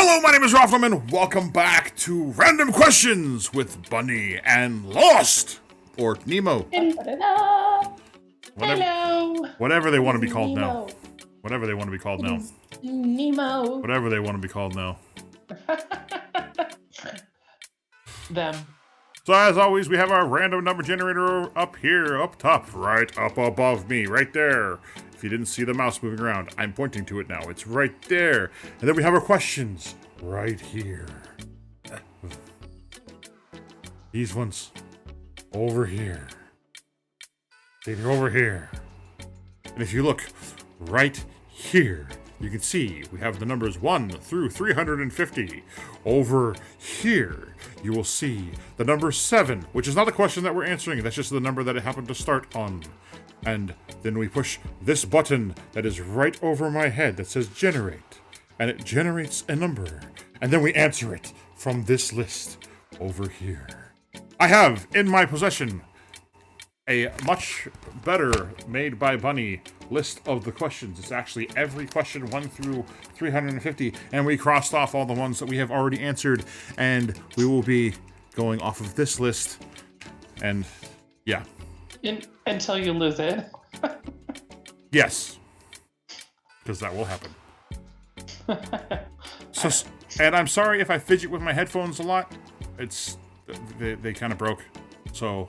Hello, my name is Rafflam, and welcome back to Random Questions with Bunny and Lost, or Nemo. Hello. Whatever they want to be called Nemo. now. Whatever they want to be called now. Nemo. Whatever they want to be called now. Them. So as always, we have our random number generator up here, up top, right up above me, right there. If you didn't see the mouse moving around, I'm pointing to it now. It's right there. And then we have our questions right here. These ones over here. They're over here. And if you look right here, you can see we have the numbers 1 through 350. Over here, you will see the number 7, which is not the question that we're answering. That's just the number that it happened to start on. And then we push this button that is right over my head that says generate. And it generates a number. And then we answer it from this list over here. I have in my possession a much better made by Bunny list of the questions. It's actually every question 1 through 350, and we crossed off all the ones that we have already answered, and we will be going off of this list. And yeah. Until you lose it. Yes. Because that will happen. So, and I'm sorry if I fidget with my headphones a lot. It's they kind of broke. So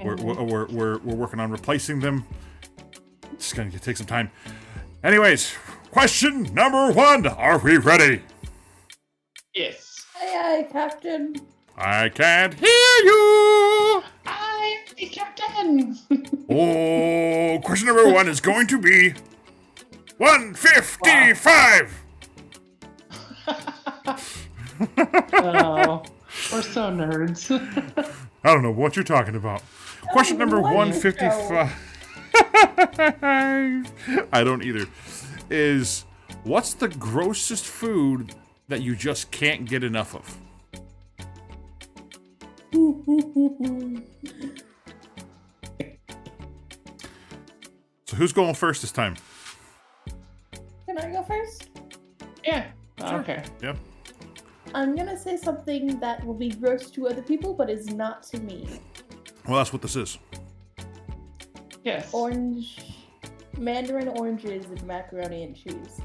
we're working on replacing them. It's gonna take some time. Anyways, question number 1. Are we ready? Yes. Aye, Captain. I can't hear you. I'm the captain. Oh, question number 1 is going to be 155. Oh, we're so nerds. I don't know what you're talking about. Question number 155. I don't either. Is what's the grossest food that you just can't get enough of? So who's going first this time? Can I go first? Yeah. Sure. Okay. Yep. I'm gonna say something that will be gross to other people, but is not to me. Well, that's what this is. Yes. Mandarin oranges and macaroni and cheese.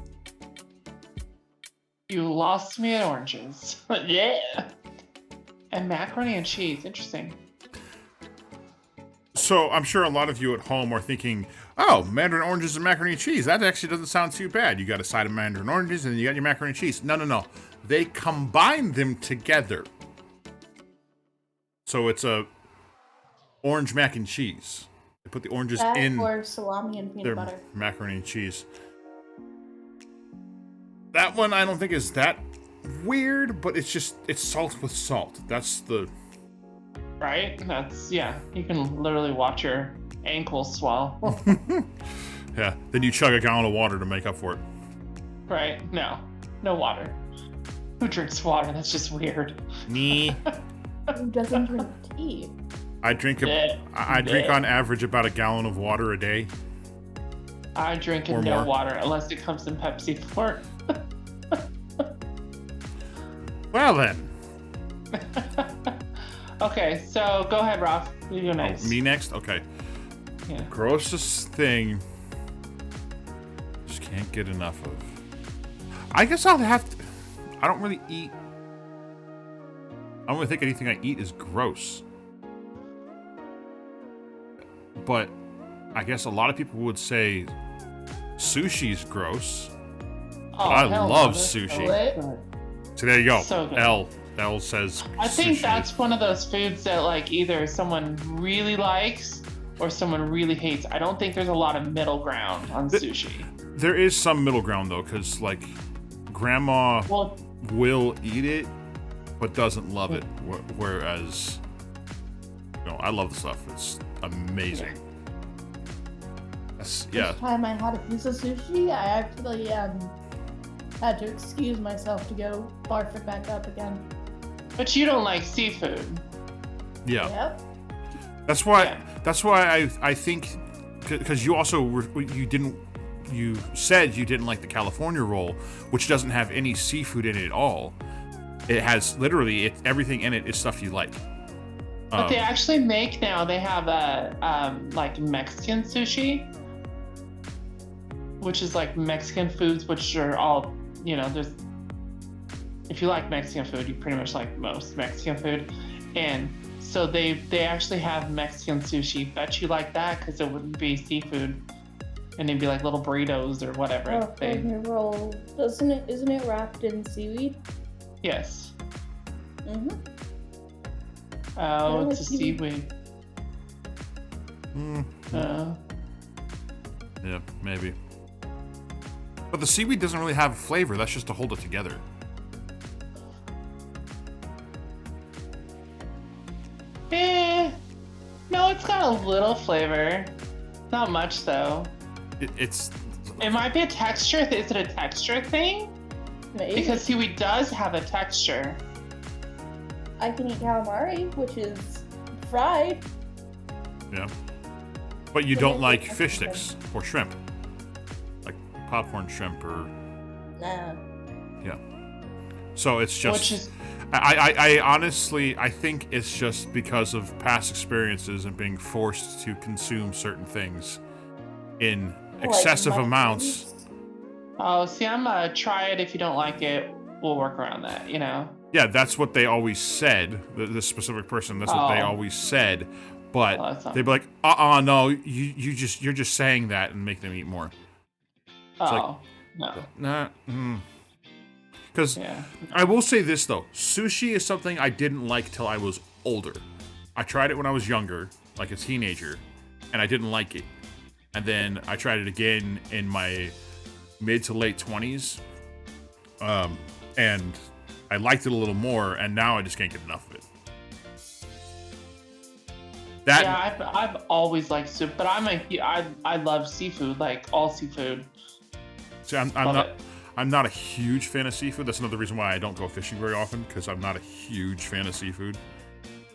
You lost me at oranges. Yeah. And macaroni and cheese. Interesting. So I'm sure a lot of you at home are thinking, oh, Mandarin oranges and macaroni and cheese. That actually doesn't sound too bad. You got a side of Mandarin oranges and you got your macaroni and cheese. No. They combine them together. So it's a orange mac and cheese. They put the oranges That in or salami and peanut their butter. macaroni and cheese. That one I don't think is that weird, but it's salt with salt. That's the... Right? That's, yeah. You can literally watch your ankles swell. Yeah, then you chug a gallon of water to make up for it. Right? No. No water. Who drinks water? That's just weird. Me. Who doesn't drink tea? I drink on average about a gallon of water a day. I drink Or no more. water unless it comes in Pepsi form. Well then. Okay, so go ahead, Ralph. You go next. Oh, me next? Okay. Yeah. Grossest thing. Just can't get enough of. I guess I'll have to. I don't really eat. I don't really think anything I eat is gross. But I guess a lot of people would say sushi's gross. Oh, I hell love no, that's sushi. so good. So there you go. So good. L says I think sushi. that's one of those foods that like either someone really likes or someone really hates. I don't think there's a lot of middle ground on sushi. There is some middle ground though, because like grandma will eat it, but doesn't love it. Whereas, I love the stuff. It's amazing. Yeah. First time I had a piece of sushi, I actually had to excuse myself to go barf it back up again. But you don't like seafood. Yeah. Yep. That's why I think because you also you didn't you said you didn't like the California roll, which doesn't have any seafood in it at all. It has literally everything in it is stuff you like. But they actually make now. They have a like Mexican sushi, which is like Mexican foods, which are all there's. If you like Mexican food, you pretty much like most Mexican food, and so they actually have Mexican sushi. Bet you like that because it wouldn't be seafood, and it'd be like little burritos or whatever. California roll, isn't it wrapped in seaweed? Yes. Mhm. Oh, it's a seaweed. Yeah, maybe. But the seaweed doesn't really have a flavor. That's just to hold it together. No, it's got a little flavor. Not much though. It might be a texture. Is it a texture thing? Maybe. Because seaweed does have a texture. I can eat calamari, which is fried. Yeah. But you don't like fish sticks or shrimp. Like popcorn shrimp or... Nah. Yeah. So it's just... Which is... I honestly, I think it's just because of past experiences and being forced to consume certain things in excessive amounts. Oh, see, I'm gonna try it. If you don't like it, we'll work around that, Yeah, that's what they always said. This specific person, that's what they always said. But they'd be like, no, you're just saying that and make them eat more. It's no. Nah. Because I will say this, though. Sushi is something I didn't like till I was older. I tried it when I was younger, like a teenager, and I didn't like it. And then I tried it again in my mid to late 20s. And I liked it a little more, and now I just can't get enough of it. I've always liked soup, but I love seafood, like all seafood. See, I'm not a huge fan of seafood. That's another reason why I don't go fishing very often, because I'm not a huge fan of seafood.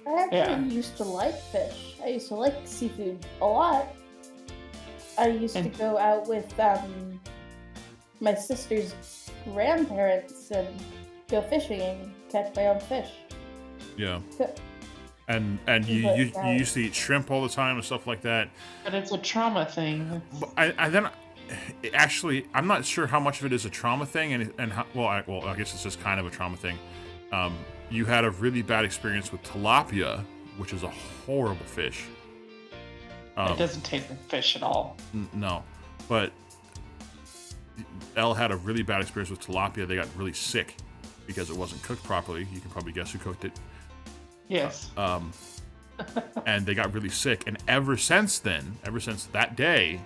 I actually used to like fish. I used to like seafood a lot. I used to go out with my sister's grandparents and go fishing and catch my own fish. Yeah. And you used to eat shrimp all the time and stuff like that. But it's a trauma thing. Actually, I'm not sure how much of it is a trauma thing, and how, I guess it's just kind of a trauma thing. You had a really bad experience with tilapia, which is a horrible fish. It doesn't taste like fish at all. No, but Elle had a really bad experience with tilapia. They got really sick because it wasn't cooked properly. You can probably guess who cooked it. Yes. And they got really sick, and ever since that day,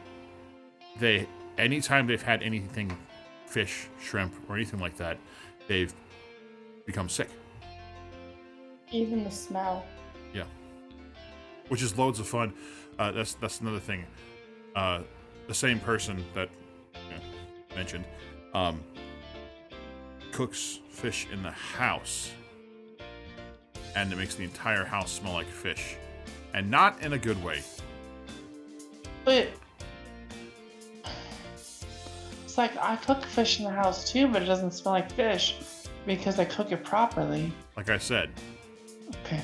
anytime they've had anything, fish, shrimp, or anything like that, they've become sick. Even the smell. Yeah. Which is loads of fun. That's another thing. The same person that mentioned cooks fish in the house, and it makes the entire house smell like fish, and not in a good way. But it's like I cook fish in the house too, but it doesn't smell like fish because I cook it properly. Like I said. Okay.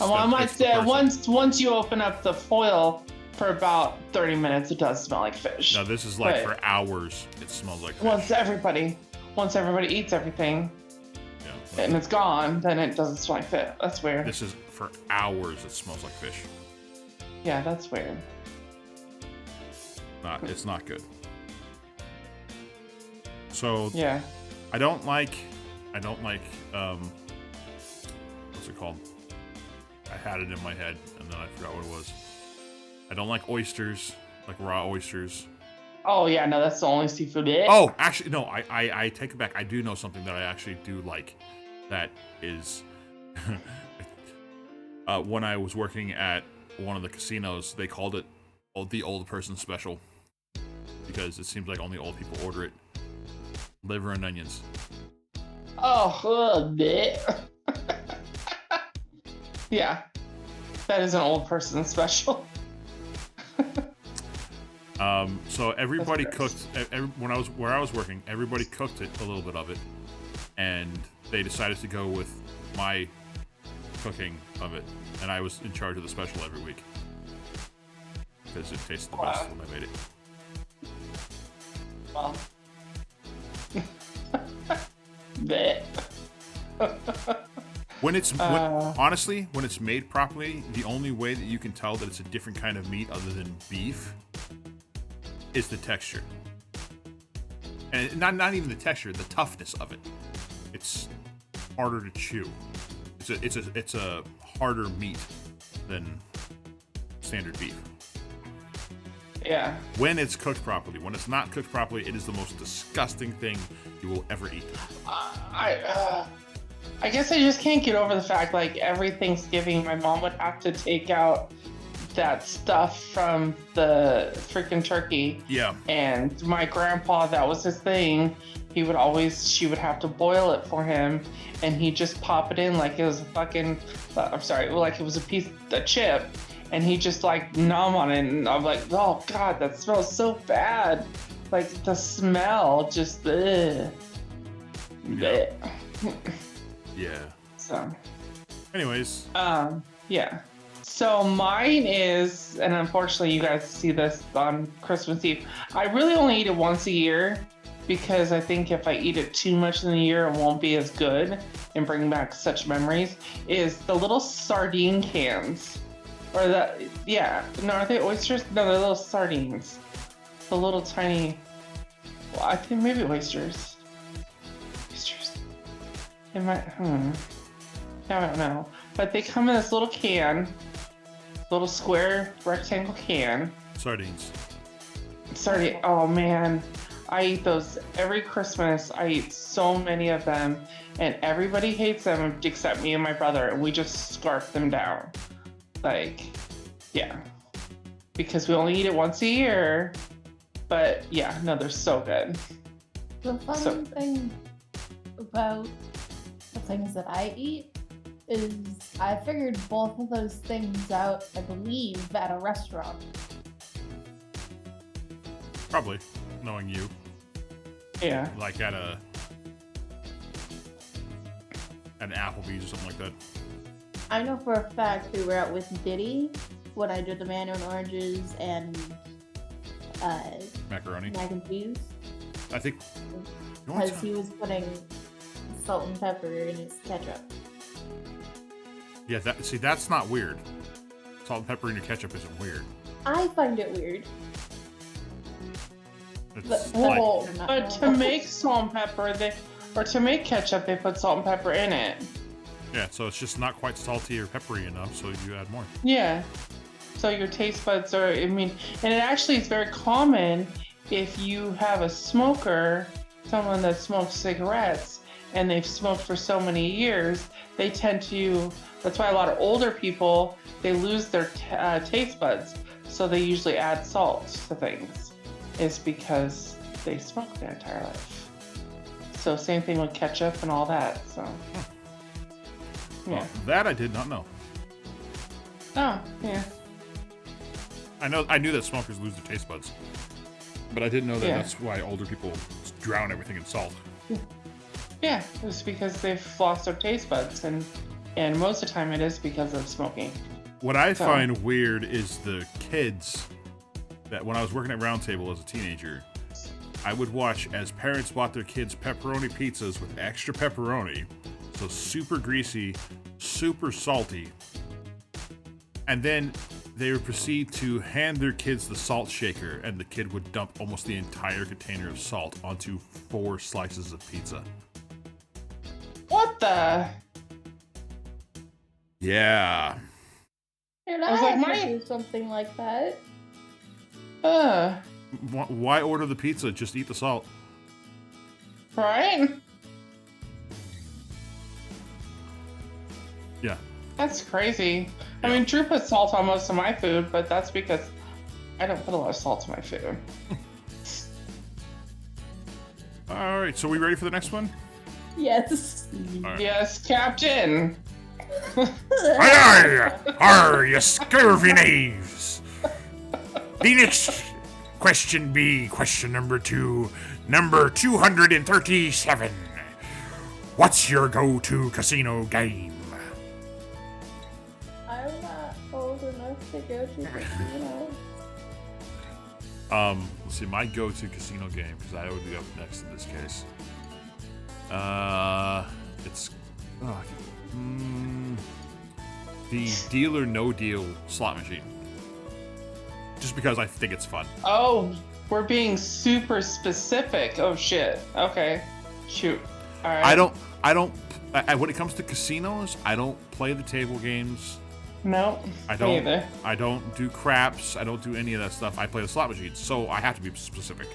I might say once you open up the foil for about 30 minutes, it does smell like fish. No, this is like for hours. It smells like fish. Once everybody eats everything, and it's gone, then it doesn't smell like fish. That's weird. This is for hours. It smells like fish. Yeah, that's weird. It's not good. So yeah, I don't like what's it called? I had it in my head and then I forgot what it was. I don't like oysters, like raw oysters. Oh yeah, no, that's the only seafood. Oh, actually, no, I take it back. I do know something that I actually do like. That is, when I was working at one of the casinos, they called it the old person special because it seems like only old people order it. Liver and onions. Oh, yeah, that is an old person special. So everybody That's cooked. When I was working, everybody cooked it, a little bit of it, and they decided to go with my cooking of it, and I was in charge of the special every week because it tasted the best when I made it. Well. Bleh. Honestly, when it's made properly, the only way that you can tell that it's a different kind of meat other than beef is the texture. And not even the texture, the toughness of it. It's harder to chew. It's a harder meat than standard beef. Yeah. When it's cooked properly. When it's not cooked properly, it is the most disgusting thing you will ever eat. I guess I just can't get over the fact, like, every Thanksgiving, my mom would have to take out that stuff from the freaking turkey. Yeah. And my grandpa, that was his thing. She would have to boil it for him, and he'd just pop it in like it was a fucking, like it was a chip, and he just like numb on it, and I'm like, oh God, that smells so bad. Like the smell, just ugh. Yeah. Yeah. So. Anyways. Yeah. So mine is, and unfortunately you guys see this on Christmas Eve, I really only eat it once a year because I think if I eat it too much in the year, it won't be as good and bring back such memories, is the little sardine cans. Or are they oysters? No, they're little sardines. The little tiny, well, I think maybe oysters. It might, I don't know. But they come in this little can, little square rectangle can. Sardines. Oh man, I eat those every Christmas. I eat so many of them, and everybody hates them except me and my brother, and we just scarf them down. Like, yeah. Because we only eat it once a year. But yeah, no, they're so good. The funny thing about the things that I eat is I figured both of those things out, I believe, at a restaurant. Probably, knowing you. Yeah. Like at an Applebee's or something like that. I know for a fact we were out with Diddy when I did the Mandarin oranges and macaroni, mac and cheese. I think Because he was putting salt and pepper in his ketchup. Yeah, that's not weird. Salt and pepper in your ketchup isn't weird. I find it weird. It's But to make salt and pepper, to make ketchup, they put salt and pepper in it. Yeah, so it's just not quite salty or peppery enough, so you add more. Yeah. So your taste buds are, and it actually is very common if you have a smoker, someone that smokes cigarettes, and they've smoked for so many years, they tend to, that's why a lot of older people, they lose their taste buds. So they usually add salt to things. It's because they smoked their entire life. So same thing with ketchup and all that, so. Yeah. Well, that I did not know. Oh, yeah. I knew that smokers lose their taste buds, but I didn't know that that's why older people drown everything in salt. Yeah, it's because they've lost their taste buds, and most of the time it is because of smoking. What I find weird is the kids that when I was working at Round Table as a teenager, I would watch as parents bought their kids pepperoni pizzas with extra pepperoni, so super greasy, super salty, and then they would proceed to hand their kids the salt shaker, and the kid would dump almost the entire container of salt onto 4 slices of pizza. What the? Yeah. And I was I like, do something like that. Why order the pizza? Just eat the salt. Right? Yeah. That's crazy. Yeah. I mean, Drew puts salt on most of my food, but that's because I don't put a lot of salt in my food. All right, so we ready for the next one? Yes. Right. Yes, Captain. Aye, aye, you scurvy knaves! The next Question B, question number 2, number 237. What's your go-to casino game? I'm not old enough to go to casino. Let's see, my go-to casino game, because I would be up next in this case. It's the Deal or No Deal slot machine. Just because I think it's fun. Oh, we're being super specific. Oh shit. Okay. Shoot. All right. When it comes to casinos, I don't play the table games. No. I don't. Me either. I don't do craps. I don't do any of that stuff. I play the slot machines, so I have to be specific.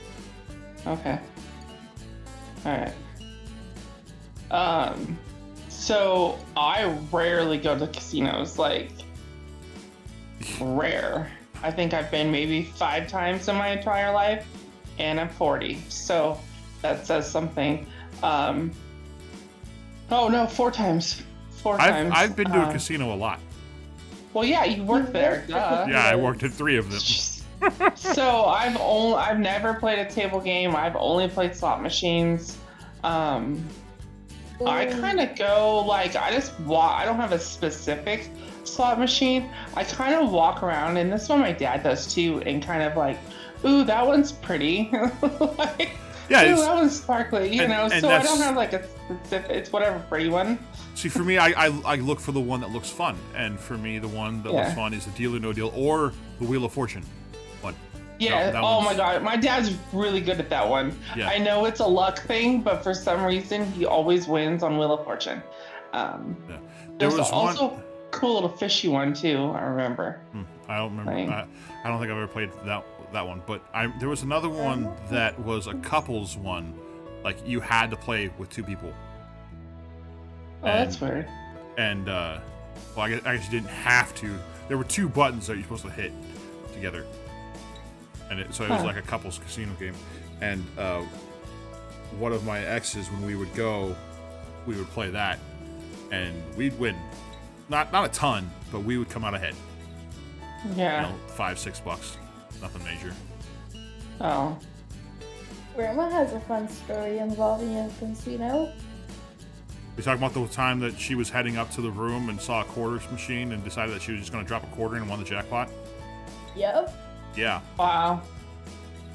Okay. All right. So I rarely go to casinos. Like, rare. I think I've been maybe 5 times in my entire life, and I'm 40, so that says something. Oh no, 4 times. 4 times. I've been to a casino a lot. Well, yeah, you worked there. Duh. Yeah, I worked at 3 of them. So I've never played a table game. I've only played slot machines. I kind of go like I don't have a specific slot machine. I kind of walk around, and this is what my dad does too, and kind of like, ooh, that one's pretty. Like, yeah, ooh, that one's sparkly, you know. So I don't have like a specific. It's whatever pretty one. See, for me, I look for the one that looks fun, and for me, the one that looks fun is the Deal or No Deal or the Wheel of Fortune one. Yeah. That My God, my dad's really good at that one. Yeah. I know it's a luck thing, but for some reason, he always wins on Wheel of Fortune. There's also cool little fishy one too. I remember. I don't remember. Right. I don't think I've ever played that one, but there was another one that was a couples one, like you had to play with 2 people. Oh, that's weird. And well, I guess you didn't have to. There were 2 buttons that you're supposed to hit together, and so it was like a couples casino game. And one of my exes, when we would go, we would play that, and we'd win. Not a ton, but we would come out ahead. Yeah. $5-6, nothing major. Oh. Grandma has a fun story involving a casino. We talking about the time that she was heading up to the room and saw a quarters machine and decided that she was just going to drop a quarter in and won the jackpot? Yep. Yeah. Wow.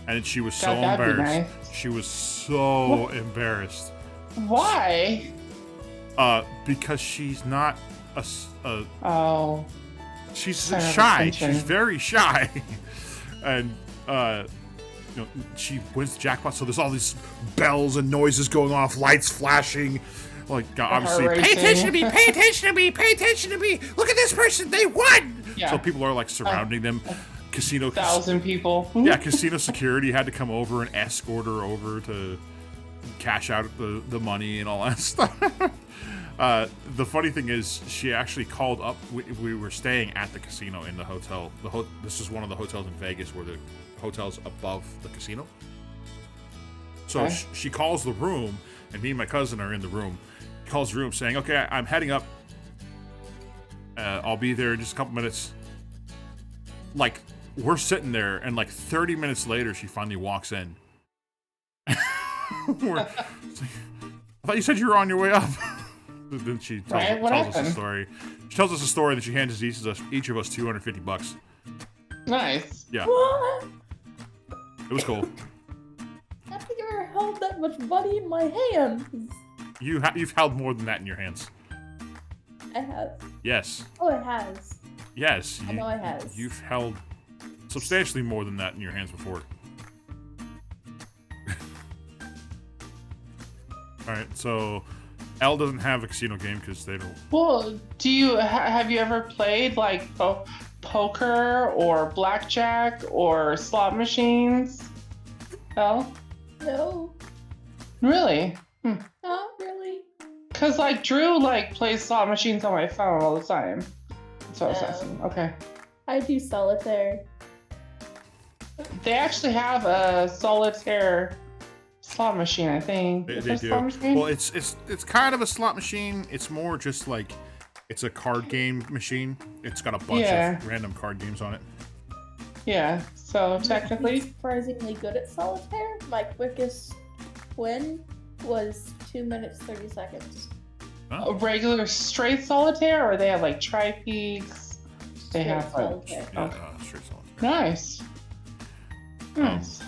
And she was so That'd be embarrassed. nice. She was so embarrassed. Why? Because she's not Oh. she's Sign of shy. attention. She's very shy. And she wins the jackpot, so there's all these bells and noises going off, lights flashing. Like, obviously, pay attention to me, pay attention to me, pay attention to me. Look at this person, they won. Yeah. So people are like surrounding them. Casino 1,000 people. Yeah, casino security had to come over and escort her over to cash out the money and all that stuff. The funny thing is, she actually called up. We were staying at the casino in the hotel. This is one of the hotels in Vegas where the hotel's above the casino. So Okay. she calls the room, and me and my cousin are in the room. She calls the room saying, "Okay, I'm heading up. I'll be there in just a couple minutes." Like, we're sitting there, and like 30 minutes later, she finally walks in. I thought you said you were on your way up. Then she tells us a story. She tells us a story, and then she hands each of us $250. Nice. Yeah. What? It was cool. I've never held that much money in my hands. You've held more than that in your hands. I have. Yes. Oh, it has. Yes. I know it has. You've held substantially more than that in your hands before. All right, so L doesn't have a casino game because they don't. Well, have you ever played like poker or blackjack or slot machines? L? No, Really? not really. Cause like Drew like plays slot machines on my phone all the time. That's what I was Oh. asking. Okay. I do solitaire. They actually have a solitaire slot machine, I think. They Is there a do. slot machine? Well, it's kind of a slot machine. It's more just like it's a card game machine. It's got a bunch of random card games on it. Yeah. So technically, surprisingly good at solitaire. My quickest win was 2 minutes 30 seconds. a regular straight solitaire, or they have like tri-peaks. They Straight have like, solitaire. Yeah, straight solitaire. nice. Nice.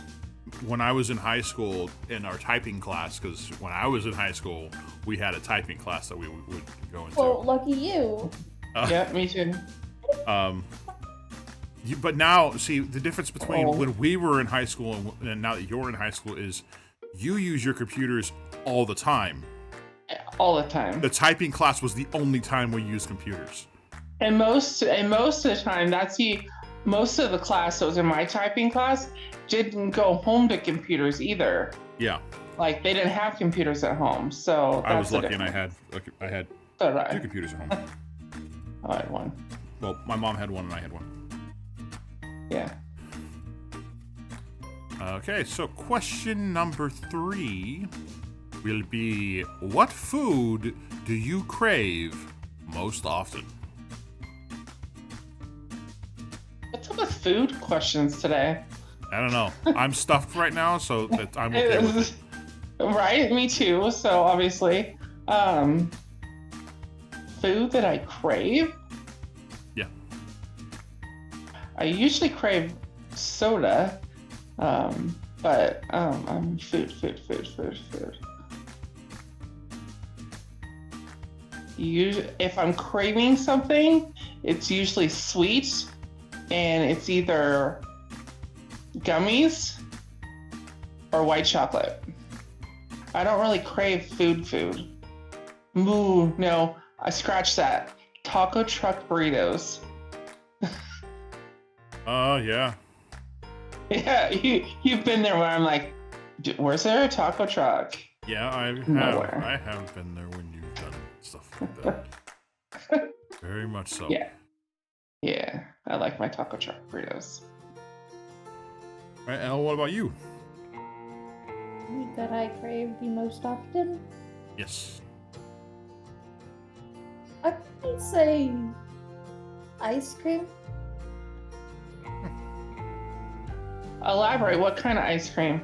When I was in high school in our typing class, because when I was in high school, we had a typing class that we would go into. Well, lucky you. Yep, me too. But now, see, the difference between when we were in high school and now that you're in high school is you use your computers all the time. All the time. The typing class was the only time we used computers. And most of the time, most of the class that was in my typing class didn't go home to computers either. Yeah. Like they didn't have computers at home, so I was lucky and I had so did 2 computers at home. I had one. Well, my mom had one and I had one. Yeah. Okay, so question number 3 will be, what food do you crave most often? What's up with food questions today? I don't know. I'm stuffed right now, so that I'm okay with it. Right? Me too. So obviously, food that I crave. Yeah. I usually crave soda, but food. If I'm craving something, it's usually sweet, and it's either gummies or white chocolate. I don't really crave food. Moo, no, I scratch that. Taco truck burritos. Yeah. Yeah, you've been there where I'm like, where's there a taco truck? Yeah, I have. Nowhere. I have been there when you've done stuff like that. Very much so. Yeah, I like my taco truck burritos. All right, Elle, what about you? Food that I crave the most often? Yes. I might say ice cream. Elaborate, what kind of ice cream?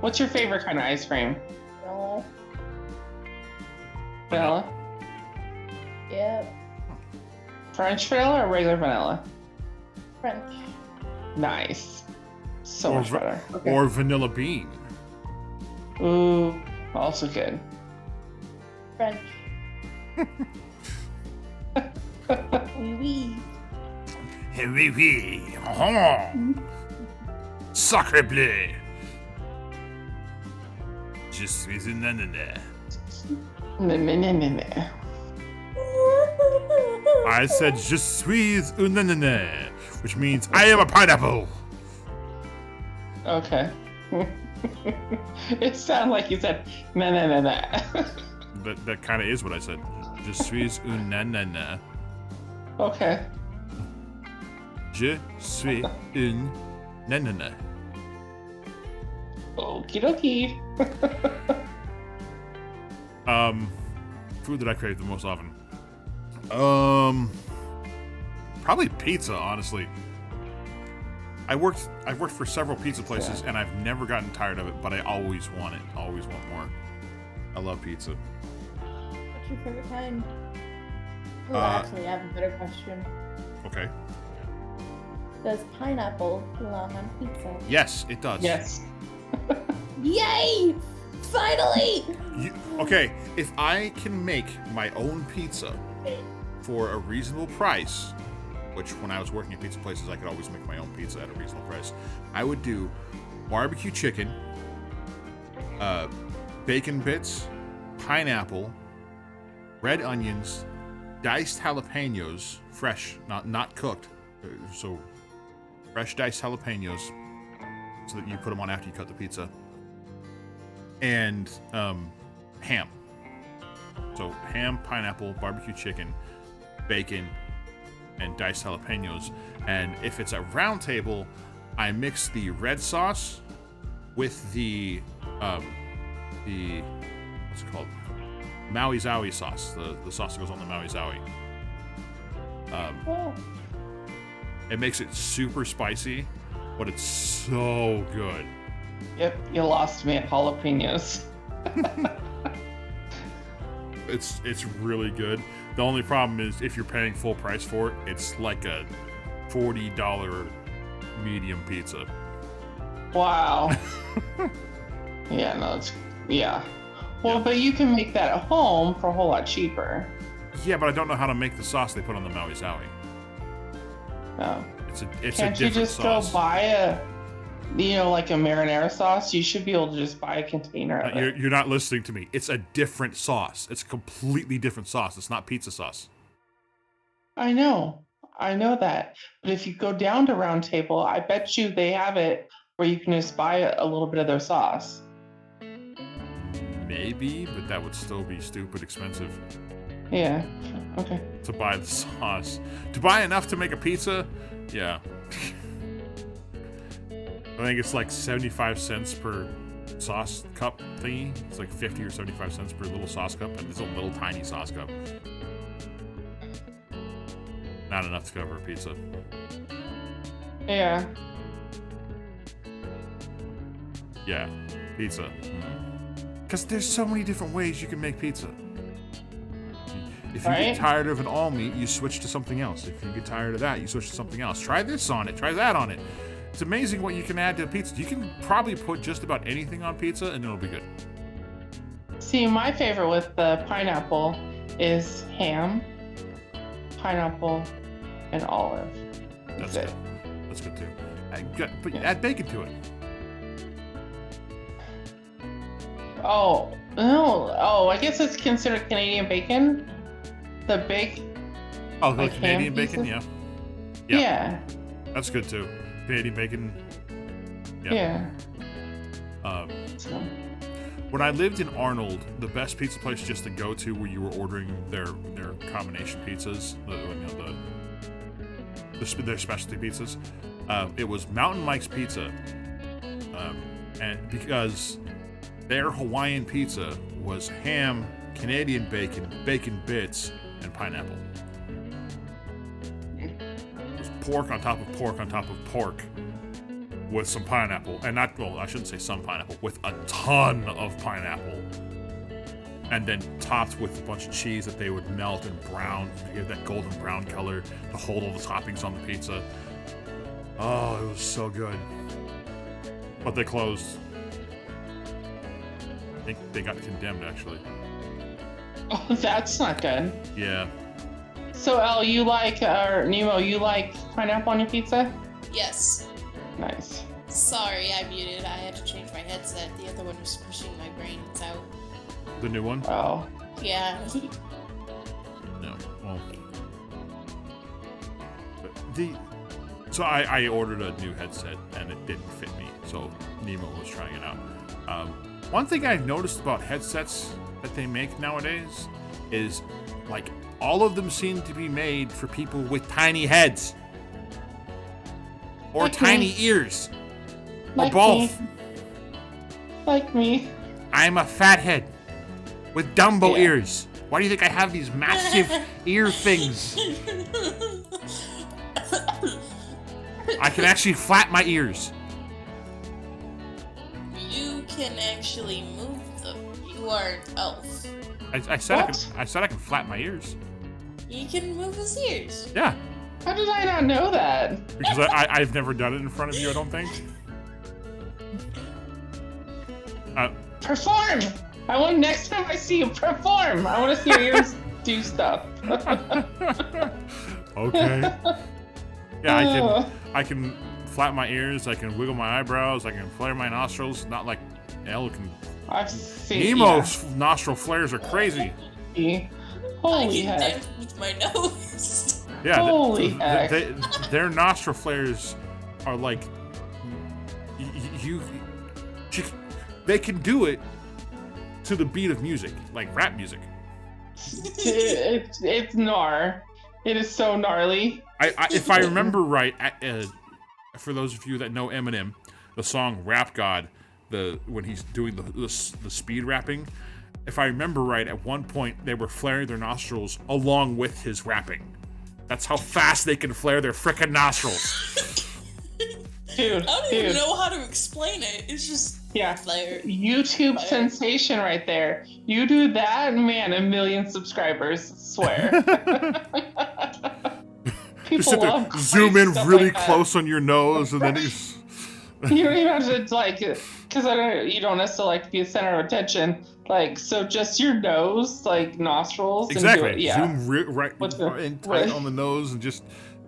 What's your favorite kind of ice cream? No. Vanilla? Yeah, French vanilla or regular vanilla? French. Nice. So Or much better. Or vanilla bean. Ooh, also good. French. Oui, oui. Oui, oui. Oh. Sacre bleu. Je suis un ananas. I said je suis un ananas, which means I am a pineapple. Okay. It sounded like you said na. But that kind of is what I said. Je suis un ananas. Okay. Je suis un ananas. Okie dokie. Food that I crave the most often. Probably pizza, honestly. I've worked for several pizza places and I've never gotten tired of it, but I always want it. Always want more. I love pizza. What's your favorite kind? Oh, actually, I have a better question. Okay. Does pineapple belong on pizza? Yes, it does. Yes. Yay! Finally! Okay, if I can make my own pizza for a reasonable price, which when I was working at pizza places, I could always make my own pizza at a reasonable price, I would do barbecue chicken, bacon bits, pineapple, red onions, diced jalapenos, fresh, not cooked, so fresh diced jalapenos, so that you put them on after you cut the pizza, and ham. So ham, pineapple, barbecue chicken, bacon, and diced jalapenos. And if it's a round table, I mix the red sauce with the what's it called? Maui Zowie sauce, the sauce that goes on the Maui Zowie. Oh. It makes it super spicy, but it's so good. Yep, you lost me at jalapenos. It's really good. The only problem is if you're paying full price for it, it's like a $40 medium pizza. Wow. Yeah, no, yeah. Well, but you can make that at home for a whole lot cheaper. Yeah, but I don't know how to make the sauce they put on the Maui Zowie. Oh. It's Can't a you different just sauce. go buy like a marinara sauce? You should be able to just buy a container of it. You're not listening to me. It's a different sauce. It's a completely different sauce. It's not pizza sauce. I know that. But if you go down to Round Table, I bet you they have it where you can just buy a little bit of their sauce. Maybe, but that would still be stupid expensive. Yeah. Okay. To buy the sauce. To buy enough to make a pizza? Yeah. I think it's like 75 cents per sauce cup thingy. It's like 50 or 75 cents per little sauce cup, and it's a little tiny sauce cup. Not enough to cover a pizza. Yeah. Yeah, pizza. Because there's so many different ways you can make pizza. If you get tired of an all meat, you switch to something else. If you get tired of that, you switch to something else. Try this on it. Try that on it. It's amazing what you can add to a pizza. You can probably put just about anything on pizza and it'll be good. See, my favorite with the pineapple is ham, pineapple, and olive. That's good. That's good too. But add bacon to it. Oh, no. Oh, I guess it's considered Canadian bacon. The big. Oh, the like Canadian bacon? pieces? Yeah. That's good too. Canadian bacon. Yeah. When I lived in Arnold, the best pizza place just to go to where you were ordering their combination pizzas, their specialty pizzas, it was Mountain Mike's Pizza. And because their Hawaiian pizza was ham, Canadian bacon, bacon bits, and pineapple. It was pork on top of pork on top of pork with some pineapple. And I shouldn't say some pineapple, with a ton of pineapple. And then topped with a bunch of cheese that they would melt and brown to give that golden brown color to hold all the toppings on the pizza. Oh, it was so good. But they closed. I think they got condemned, actually. Oh, that's not good. Yeah. So, El, or Nemo, you like pineapple on your pizza? Yes. Nice. Sorry, I muted. I had to change my headset. The other one was pushing my brains out. The new one? Oh. Yeah. No. Well. So I ordered a new headset and it didn't fit me. So Nemo was trying it out. One thing I've noticed about headsets that they make nowadays is like all of them seem to be made for people with tiny heads or like tiny me. ears Like or both. Me. Like me. I'm a fathead with Dumbo Yeah. ears. Why do you think I have these massive ear things? I can actually flap my ears. You can actually move them. You are an elf. I said What? I can flap my ears. You can move his ears. Yeah, How did I not know that? because I've never done it in front of you. I don't think. Perform! I want next time I see you perform. I want to see your ears do stuff. Okay. Yeah, I can flap my ears. I can wiggle my eyebrows. I can flare my nostrils. Not like Elle can. I've seen Nemo's nostril flares are crazy. Yeah. I Holy can heck. dance with my nose. Yeah, Holy heck. their nostril flares are like they can do it to the beat of music, like rap music. It's gnar. It is so gnarly. If I remember right, for those of you that know Eminem, the song "Rap God," when he's doing the speed rapping, if I remember right, at one point they were flaring their nostrils along with his rapping. That's how fast they can flare their frickin' nostrils. Dude, I don't even know how to explain it. It's just flare. YouTube sensation right there. You do that, man, 1 million subscribers. Swear. Just People sit there, love zoom in stuff really like that. close on your nose, and then he's. You don't even have to like, because you don't necessarily like to be a center of attention. Like, so just your nose, like nostrils. Exactly. And do it. Yeah. Zoom right in tight on the nose and just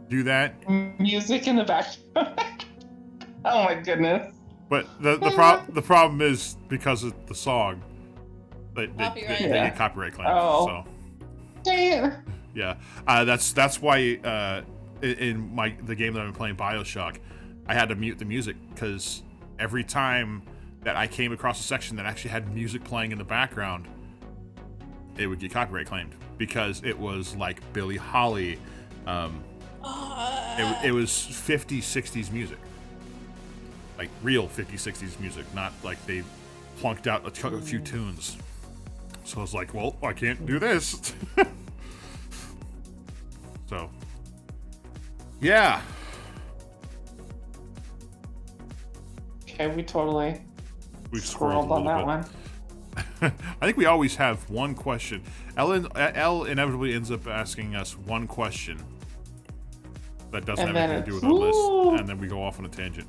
do that. Music in the background. Oh my goodness. But the problem is because of the song, they get copyright claims. Oh. So. Dang it. Yeah, that's why in the game that I'm playing, BioShock, I had to mute the music because every time that I came across a section that actually had music playing in the background, it would get copyright claimed because it was like Billie Holiday. It was 50s, 60s music, like real 50s, 60s music, not like they plunked out a few tunes. So I was like, well, I can't do this. So, yeah. Okay, we squirreled on that one. I think we always have one question. Elle inevitably ends up asking us one question that doesn't have anything to do with our list, and then we go off on a tangent.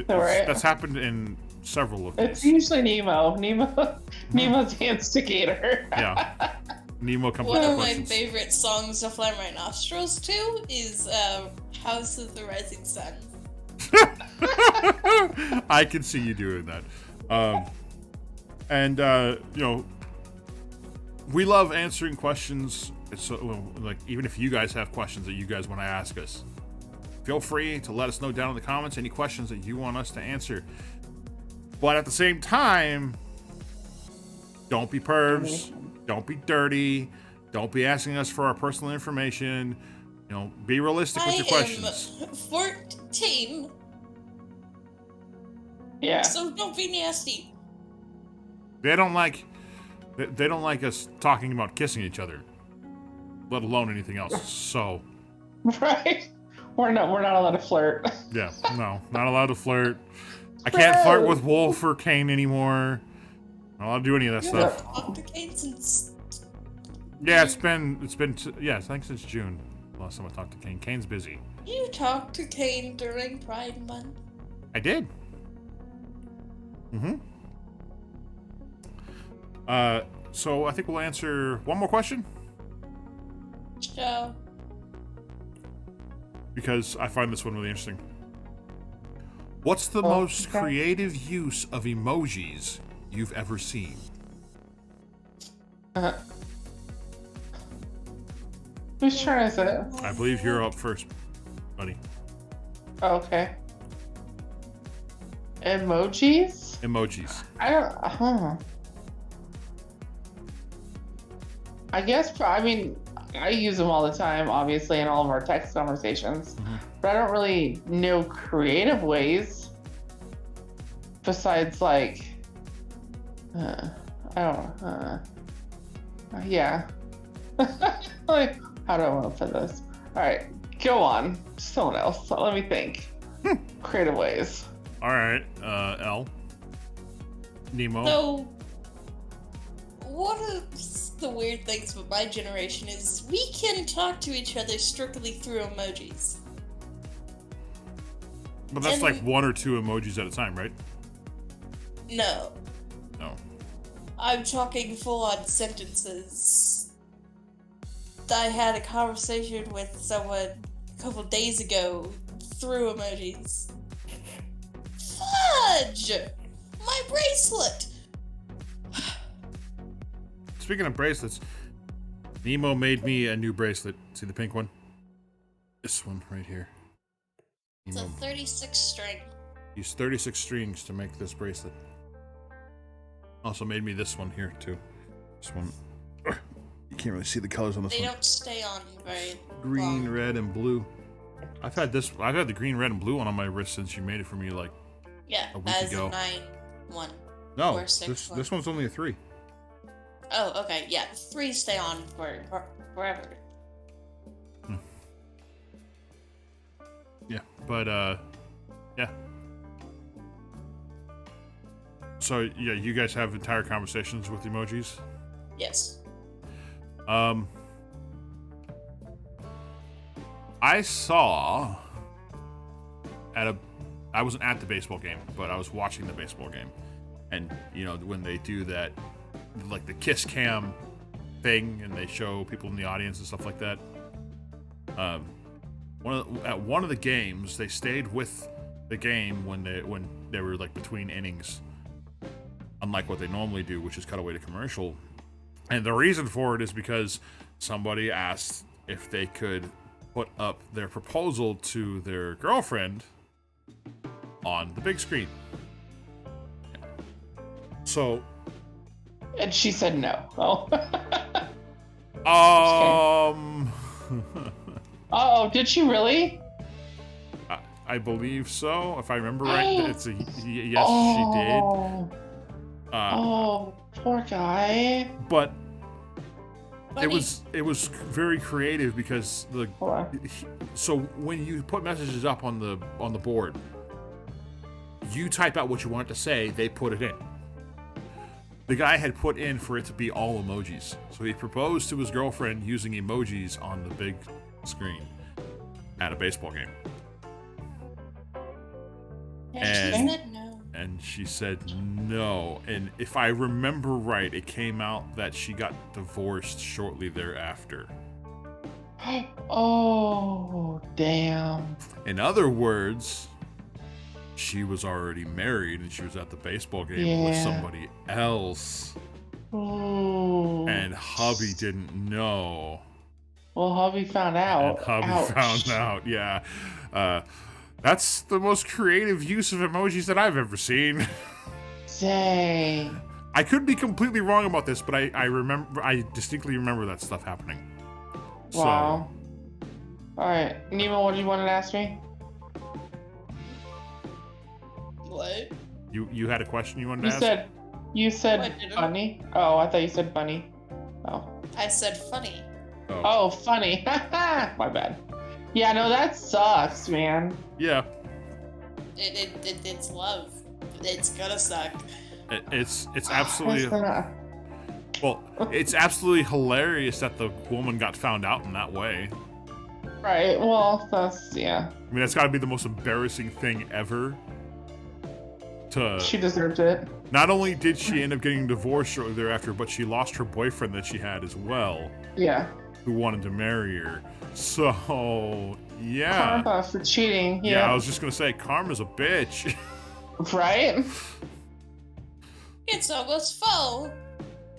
That's happened in several of these. It's usually Nemo. Nemo's the instigator. Yeah. Nemo comes One with of my questions. favorite songs to flare my nostrils to is House of the Rising Sun. I can see you doing that. We love answering questions. It's like, even if you guys have questions that you guys want to ask us, feel free to let us know down in the comments any questions that you want us to answer. But at the same time, don't be pervs. Don't be dirty. Don't be asking us for our personal information. Be realistic with your questions. I am 14. Yeah. So don't be nasty. They don't like us talking about kissing each other, let alone anything else. So, right? We're not allowed to flirt. Yeah, no, not allowed to flirt. I can't flirt with Wolf or Kane anymore. Not allowed to do any of that stuff. Talked to Kane since. Yeah, it's been I think since June. Last time I talked to Kane. Kane's busy. You talked to Kane during Pride Month. I did. So I think we'll answer one more question So. because I find this one really interesting. What's the most creative use of emojis you've ever seen? Whose turn is it? I believe you're up first, buddy. Okay. Emojis? Emojis. I don't. I guess. I mean, I use them all the time, obviously, in all of our text conversations. But I don't really know creative ways. Besides, like, I don't know. Yeah. Like, how do I want to put this? All right, go on. Someone else. Let me think. Creative ways. All right, L. Nemo. So, one of the weird things with my generation is we can talk to each other strictly through emojis. But that's like one or two emojis at a time, right? No. No. I'm talking full-on sentences. I had a conversation with someone a couple days ago through emojis. Fudge! My bracelet! Speaking of bracelets, Nemo made me a new bracelet. See the pink one? This one right here. It's a 36 string. Used 36 strings to make this bracelet. Also made me this one here too. This one. You can't really see the colors on this one. They don't stay on very Green, long. red, and blue. I've had the green, red, and blue one on my wrist since you made it for me like a week as ago. a 9-1. No, or 6 this one's only a 3. Oh, okay, yeah. 3 stay on forever. Yeah, but yeah. So yeah, you guys have entire conversations with emojis. Yes. I saw I wasn't at the baseball game, but I was watching the baseball game, and you know when they do that, like the kiss cam thing, and they show people in the audience and stuff like that. At one of the games, they stayed with the game when they were like between innings, unlike what they normally do, which is cut away to commercial. And the reason for it is because somebody asked if they could put up their proposal to their girlfriend on the big screen. So, and she said no. Oh, did she really? I believe so. If I remember right, it's a yes. She did. Poor guy. But Funny. it was very creative because so when you put messages up on the board, you type out what you want to say. They put it in. The guy had put in for it to be all emojis, so he proposed to his girlfriend using emojis on the big screen at a baseball game. And she said no. And if I remember right, it came out that she got divorced shortly thereafter. Oh, damn. In other words, she was already married and she was at the baseball game with somebody else. Ooh. And hubby didn't know. Well, hubby found out. And hubby found out, yeah. That's the most creative use of emojis that I've ever seen. Dang. I could be completely wrong about this, but I distinctly remember that stuff happening. Wow. So, all right, Nemo, what did you want to ask me? What? You had a question you wanted to ask? You said funny. Oh, I thought you said bunny. Oh. I said funny. Oh, funny. My bad. Yeah, no, that sucks, man. Yeah. It's love. It's gonna suck. It's absolutely well. It's absolutely hilarious that the woman got found out in that way. Right. Well, that's yeah. I mean, that's got to be the most embarrassing thing ever. She deserved it. Not only did she end up getting divorced shortly thereafter, but she lost her boyfriend that she had as well. Yeah. Who wanted to marry her. So, yeah. Karma for cheating. Yeah, I was just going to say, karma's a bitch. Right? It's almost fall,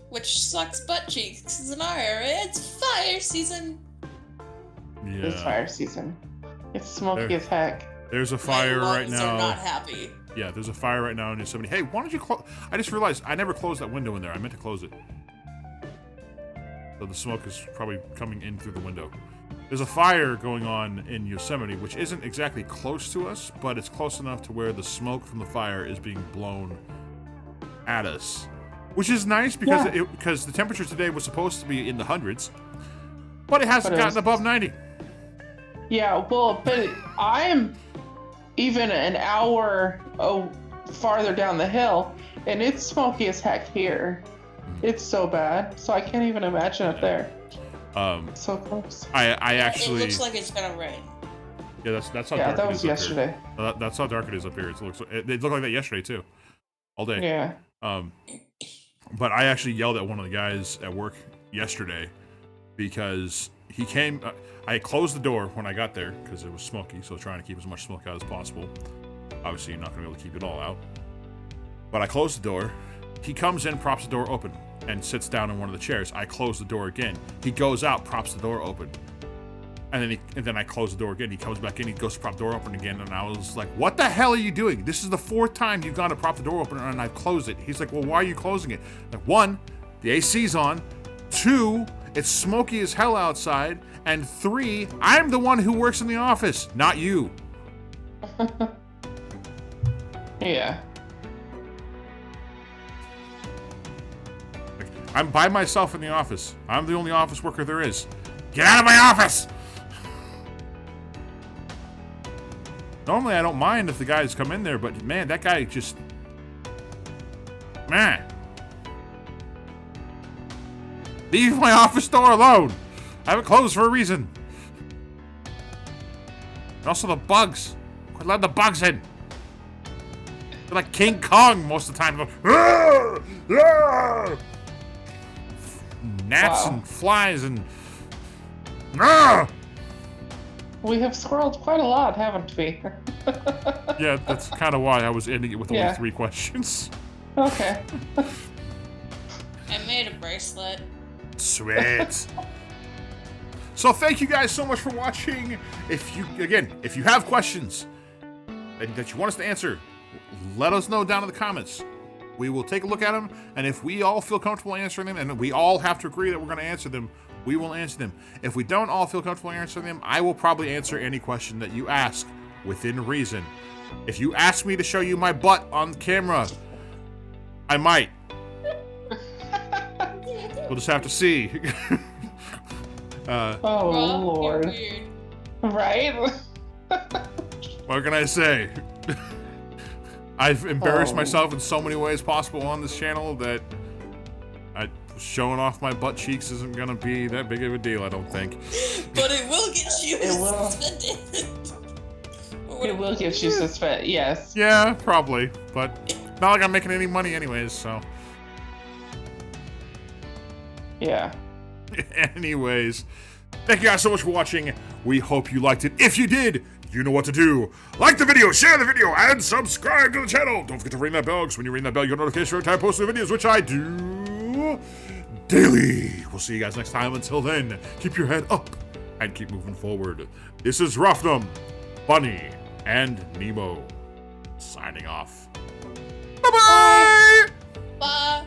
which sucks butt cheeks in our area. It's fire season. Yeah. It's fire season. It's smoky as heck. There's a fire right now. They're not happy. Yeah, there's a fire right now in Yosemite. Hey, why don't you close? I just realized I never closed that window in there. I meant to close it. So the smoke is probably coming in through the window. There's a fire going on in Yosemite, which isn't exactly close to us, but it's close enough to where the smoke from the fire is being blown at us. Which is nice because because the temperature today was supposed to be in the hundreds, but it hasn't gotten above 90. Yeah, well, but I'm even an hour farther down the hill, and it's smoky as heck here. It's so bad, so I can't even imagine up there. So close. I actually. It looks like it's gonna rain. Yeah, that's how dark it is. Yeah, that was yesterday. That's how dark it is up here. It looked like that yesterday too, all day. Yeah. But I actually yelled at one of the guys at work yesterday because he came. I closed the door when I got there because it was smoky, so trying to keep as much smoke out as possible. Obviously, you're not going to be able to keep it all out. But I closed the door. He comes in, props the door open, and sits down in one of the chairs. I close the door again. He goes out, props the door open. And then I close the door again. He comes back in, he goes to prop the door open again, and I was like, what the hell are you doing? This is the 4th time you've gone to prop the door open, and I've closed it. He's like, well, why are you closing it? Like, 1, the AC's on. 2, it's smoky as hell outside. And 3, I'm the one who works in the office, not you. Yeah. I'm by myself in the office. I'm the only office worker there is. Get out of my office! Normally, I don't mind if the guys come in there, but man, that guy just... Man. Leave my office door alone. I have it closed for a reason. And also the bugs. Quit letting the bugs in. They're like King Kong most of the time. Gnats and flies and... We have squirreled quite a lot, haven't we? Yeah, that's kind of why I was ending it with only 3 questions. Okay. I made a bracelet. Sweet. So thank you guys so much for watching. If you have questions that you want us to answer, let us know down in the comments. We will take a look at them, and if we all feel comfortable answering them, and we all have to agree that we're going to answer them, we will answer them. If we don't all feel comfortable answering them, I will probably answer any question that you ask within reason. If you ask me to show you my butt on camera, I might. We'll just have to see. Oh, Rob, Lord. you're weird. Right? What can I say? I've embarrassed myself in so many ways possible on this channel that showing off my butt cheeks isn't gonna be that big of a deal, I don't think. But it will get you It will. suspended. It will get you suspended, yes. Yeah, probably. But not like I'm making any money anyways, so. Yeah. Anyways, thank you guys so much for watching. We hope you liked it. If you did, you know what to do. Like the video, share the video, and subscribe to the channel. Don't forget to ring that bell, because when you ring that bell, you'll get notification every time I post new videos, which I do daily. We'll see you guys next time. Until then, keep your head up and keep moving forward. This is Ruffnum, Bunny, and Nemo signing off. Bye-bye! Bye.